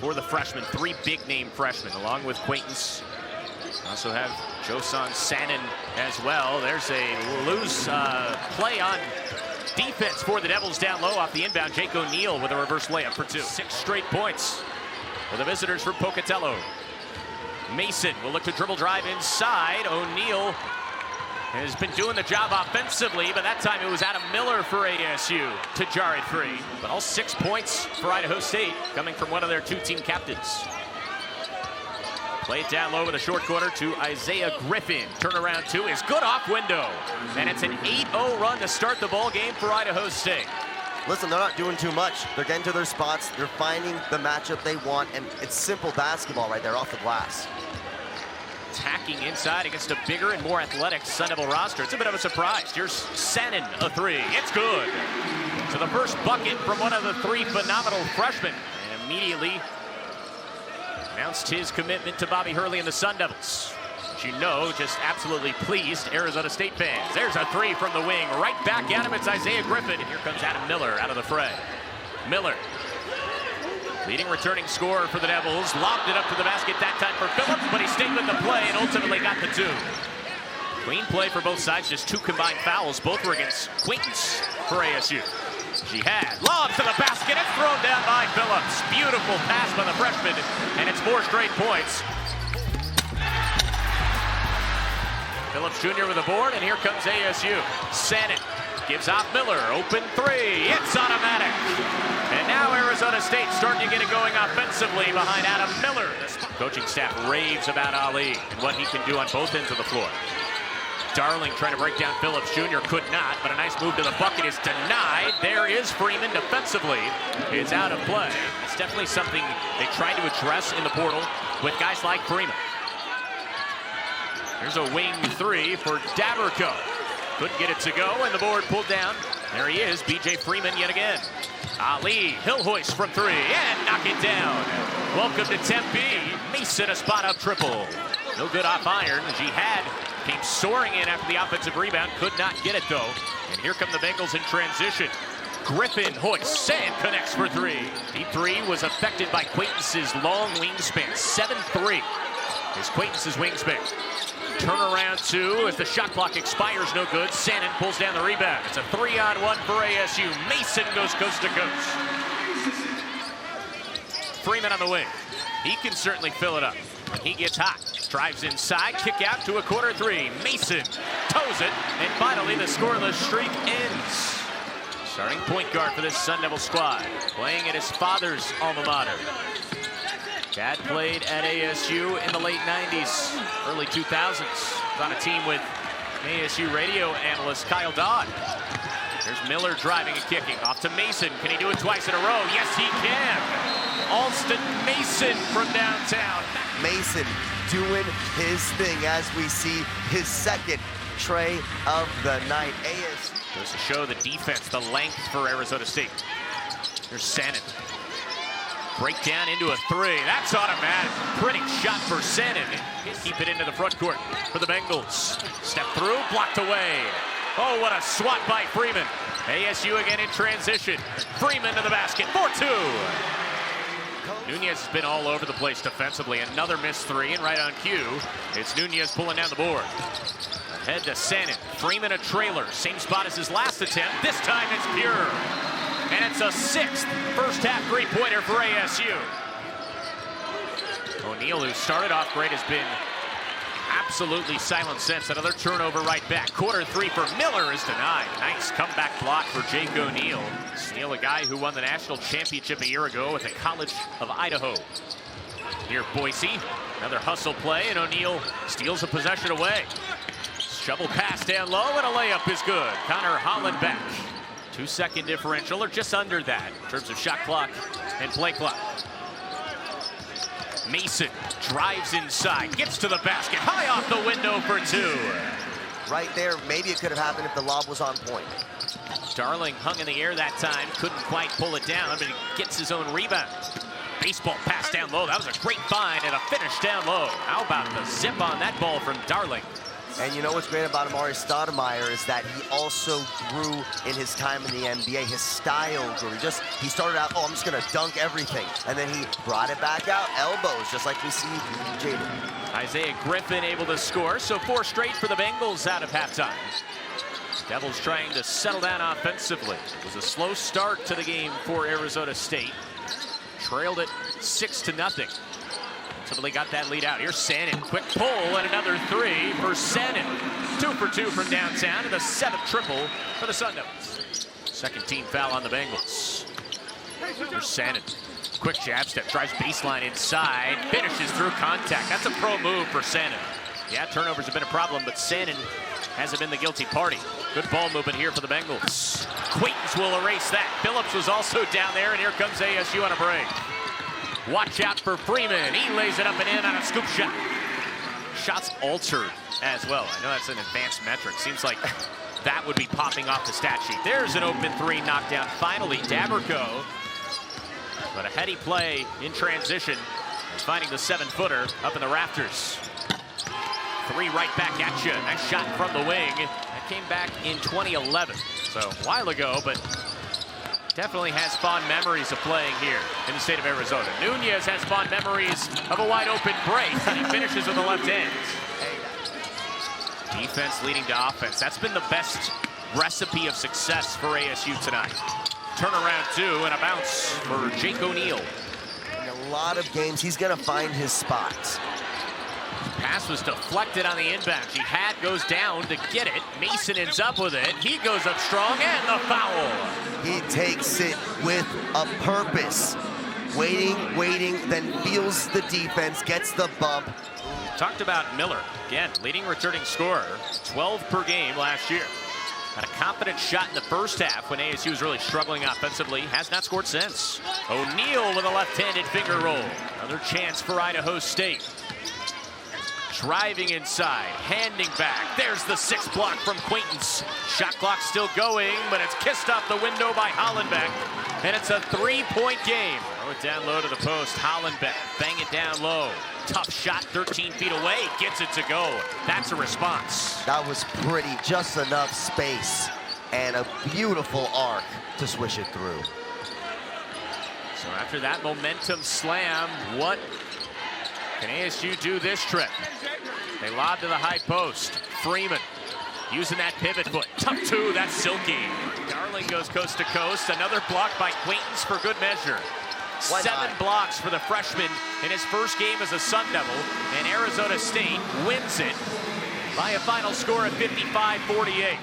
for the freshmen. 3 big-name freshmen, along with Quaintance. Also have Josan Sanin as well. There's a loose play on defense for the Devils down low off the inbound. Jake O'Neal with a reverse layup for 2. 6 straight points for the visitors from Pocatello. Mason will look to dribble drive inside. O'Neal has been doing the job offensively, but that time it was Adam Miller for ASU to jar it free. But all 6 points for Idaho State coming from one of their 2 team captains. Play it down low with a short corner to Isaiah Griffin. Turnaround 2 is good off window. And it's an 8-0 run to start the ball game for Idaho State. Listen, they're not doing too much. They're getting to their spots. They're finding the matchup they want, and it's simple basketball right there off the glass. Attacking inside against a bigger and more athletic Sun Devil roster. It's a bit of a surprise. Here's Sanin, a 3. It's good. So the first bucket from one of the 3 phenomenal freshmen. And immediately announced his commitment to Bobby Hurley and the Sun Devils. As you know, just absolutely pleased Arizona State fans. There's a 3 from the wing. Right back at him, it's Isaiah Griffin. And here comes Adam Miller out of the fray. Miller, leading returning scorer for the Devils, lobbed it up to the basket that time for Phillips, but he stayed with the play and ultimately got the 2. Clean play for both sides, just 2 combined fouls. Both were against Quaintance for ASU. Jihad lobs to the basket, it's thrown down by Phillips. Beautiful pass by the freshman, and it's 4 straight points. Phillips Jr. with a board, and here comes ASU. Sanin gives off Miller, open 3, it's automatic. And now Arizona State starting to get it going offensively behind Adam Miller. The coaching staff raves about Ali and what he can do on both ends of the floor. Darling trying to break down Phillips Jr. could not, but a nice move to the bucket is denied. There is Freeman defensively. It's out of play. It's definitely something they tried to address in the portal with guys like Freeman. There's a wing 3 for Daverco. Couldn't get it to go, and the board pulled down. There he is, BJ Freeman yet again. Ali, hill hoist from 3, and knock it down. Welcome to Tempe. Mason, a spot-up triple. No good off iron. Jihad came soaring in after the offensive rebound. Could not get it, though. And here come the Bengals in transition. Griffin hoists and connects for 3. Deep 3 was affected by Quaintance's long wingspan. 7'3" is Quaintance's wingspan. Turnaround 2 as the shot clock expires, no good. Sanin pulls down the rebound. It's a 3-on-1 for ASU. Mason goes coast to coast. Freeman on the wing. He can certainly fill it up. When he gets hot, drives inside, kick out to a corner 3. Mason toes it, and finally the scoreless streak ends. Starting point guard for this Sun Devil squad, playing at his father's alma mater. Dad played at ASU in the late 90s, early 2000s. Was on a team with ASU radio analyst Kyle Dodd. There's Miller driving and kicking. Off to Mason. Can he do it twice in a row? Yes, he can. Alston Mason from downtown. Mason doing his thing as we see his 2nd tray of the night. ASU goes to show the defense, the length for Arizona State. There's Sanin. Break down into a 3. That's automatic. Pretty shot for Sanin. Keep it into the front court for the Bengals. Step through, blocked away. Oh, what a swat by Freeman. ASU again in transition. Freeman to the basket, 4-2. Nunez has been all over the place defensively. Another missed 3, and right on cue, it's Nunez pulling down the board. Ahead to Sanin. Freeman a trailer. Same spot as his last attempt. This time it's pure. And it's a 6th first-half 3-pointer for ASU. O'Neal, who started off great, has been absolutely silent since. Another turnover right back. Quarter 3 for Miller is denied. Nice comeback block for Jake O'Neal. Steele, a guy who won the national championship a year ago with the College of Idaho. Here, Boise. Another hustle play, and O'Neal steals a possession away. Shovel pass down low, and a layup is good. Connor Holland back. 2-second differential, or just under that, in terms of shot clock and play clock. Mason drives inside, gets to the basket, high off the window for 2. Right there, maybe it could have happened if the lob was on point. Darling hung in the air that time, couldn't quite pull it down, but he gets his own rebound. Baseball pass down low, that was a great find, and a finish down low. How about the zip on that ball from Darling? And you know what's great about Amari Stoudemire is that he also grew in his time in the NBA. His style grew. He started out, oh, I'm just gonna dunk everything. And then he brought it back out, elbows, just like we see Jaden. Isaiah Griffin able to score, so 4 straight for the Bengals out of halftime. Devils trying to settle down offensively. It was a slow start to the game for Arizona State. Trailed it 6-0. Ultimately got that lead out. Here's Sannon, quick pull and another 3 for Sannon. 2 for 2 from downtown and the 7th triple for the Sun Devils. Second team foul on the Bengals. Here's Sannon, quick jab step, drives baseline inside, finishes through contact. That's a pro move for Sannon. Yeah, turnovers have been a problem, but Sannon hasn't been the guilty party. Good ball movement here for the Bengals. Quaintance will erase that. Phillips was also down there, and here comes ASU on a break. Watch out for Freeman. He lays it up and in on a scoop shot. Shots altered as well. I know that's an advanced metric. Seems like that would be popping off the stat sheet. There's an open 3 knockdown. Finally, Daberco. But a heady play in transition. Finding the 7-footer up in the rafters. 3 right back at you. Nice shot from the wing. That came back in 2011. So a while ago, but definitely has fond memories of playing here in the state of Arizona. Nunez has fond memories of a wide open break, and he finishes with the left hand. Defense leading to offense. That's been the best recipe of success for ASU tonight. Turnaround 2 and a bounce for Jake O'Neal. In a lot of games, he's gonna find his spots. Pass was deflected on the inbound. Jihad goes down to get it. Mason ends up with it. He goes up strong, and the foul. He takes it with a purpose. Waiting, then feels the defense, gets the bump. Talked about Miller. Again, leading returning scorer. 12 per game last year. Had a confident shot in the first half when ASU was really struggling offensively. Has not scored since. O'Neal with a left-handed finger roll. Another chance for Idaho State. Driving inside, handing back. There's the 6th block from Quaintance. Shot clock still going, but it's kissed off the window by Hollenbeck. And it's a 3-point game. Throw it down low to the post. Hollenbeck, bang it down low. Tough shot, 13 feet away, gets it to go. That's a response. That was pretty, just enough space and a beautiful arc to swish it through. So after that momentum slam, what can ASU do this trip? They lob to the high post. Freeman using that pivot foot. Tough 2, that's silky. Darling goes coast to coast. Another block by Quaintance for good measure. 7 blocks for the freshman in his first game as a Sun Devil, and Arizona State wins it by a final score of 55-48.